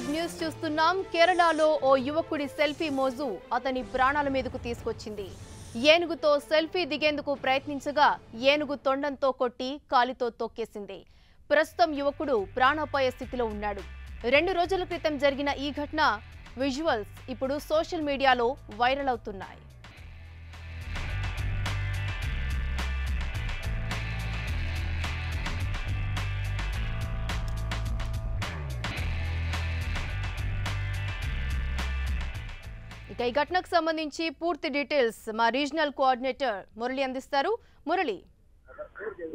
Big news చూస్తున్నాం. కేరళలో ఓ యువకుడి సెల్ఫీ మోజు అతని ప్రాణాల మీదకు తీసుకొచ్చింది. ఏనుగుతో సెల్ఫీ దిగేందుకు ప్రయత్నించగా ఏనుగు తొండంతో కొట్టి కాలితో తొక్కేసింది. ప్రస్తుతం యువకుడు ప్రాణాపాయ స్థితిలో ఉన్నాడు. 2 రోజుల క్రితం జరిగిన ఈ ఘటన విజువల్స్ ఇప్పుడు సోషల్ మీడియాలో వైరల్ అవుతున్నాయి. ఈ ఘటనకు సంబంధించి పూర్తి డీటెయిల్స్ మా రీజనల్ కోఆర్డినేటర్ మురళి అందిస్తారు. మురళి,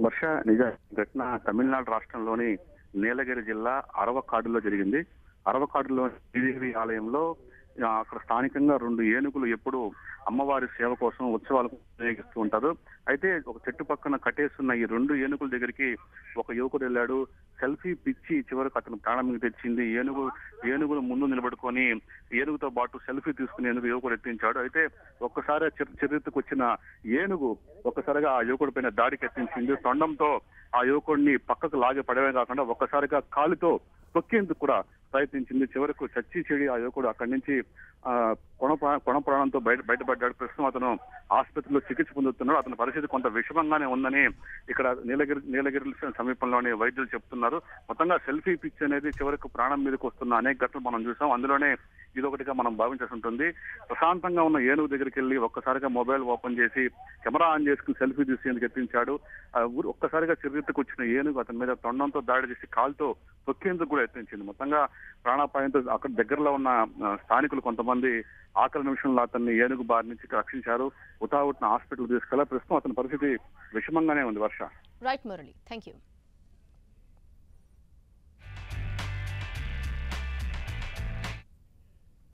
వర్ష నిజ ఘటన తమిళనాడు రాష్ట్రంలోని నీలగిరి జిల్లా అరవకాడులో జరిగింది. అరవకాడులోని శ్రీదేవి ఆలయంలో అక్కడ స్థానికంగా 2 ఏనుగులు ఎప్పుడు అమ్మవారి సేవ కోసం ఉత్సవాలకు ఉపయోగిస్తూ ఉంటారు. అయితే ఒక చెట్టు పక్కన కట్టేస్తున్న ఈ 2 ఏనుగుల దగ్గరికి ఒక యువకుడు వెళ్ళాడు. సెల్ఫీ పిచ్చి చివరకు అతను ప్రాణం మీద తెచ్చింది. ఏనుగులు ముందు నిలబడుకొని ఏనుగుతో పాటు సెల్ఫీ తీసుకునేందుకు యువకుడు ఎత్తించాడు. అయితే ఒక్కసారి చరిత్రకు వచ్చిన ఏనుగు ఒక్కసారిగా ఆ యువకుడి పైన దాడికి ఎత్తించింది. తొండంతో ఆ యువకుడిని పక్కకు లాగే పడమే కాకుండా ఒక్కసారిగా కాలుతో తొక్కేందుకు కూడా ప్రయత్నించింది. చివరకు చచ్చి చెడి ఆ యువకుడు అక్కడి నుంచి కొన ప్రాణంతో బయటపడ్డాడు. ప్రస్తుతం అతను ఆసుపత్రిలో చికిత్స పొందుతున్నాడు. అతని పరిస్థితి కొంత విషమంగానే ఉందని ఇక్కడ నీలగిరి సమీపంలోని వైద్యులు చెప్తున్నారు. మొత్తంగా సెల్ఫీ పిచ్ అనేది చివరకు ప్రాణం మీదకి వస్తున్న అనేక ఘటనలు మనం చూసాం. అందులోనే ఇదొకటిగా మనం భావించాల్సి ఉంటుంది. ప్రశాంతంగా ఉన్న ఏనుగు దగ్గరికి వెళ్ళి ఒక్కసారిగా మొబైల్ ఓపెన్ చేసి కెమెరా ఆన్ చేసుకుని సెల్ఫీ తీసేందుకు ఎత్తించాడు. ఒక్కసారిగా చరిత్రకు వచ్చిన ఏనుగు అతని మీద తొండంతో దాడి చేసి కాలుతో తొక్కేందుకు కూడా ఎత్తించింది. మొత్తంగా ప్రాణాపాయంతో అక్కడ దగ్గరలో ఉన్న స్థానికులు కొంతమంది ఆఖరి నిమిషంలో అతన్ని ఏనుగు బారి నుంచి రక్షించారు. హుటాహుటిన హాస్పిటల్ తీసుకెళ్లారు. ప్రస్తుతం అతని పరిస్థితి విషమంగానే ఉంది. Varsha. Right Murali, thank you.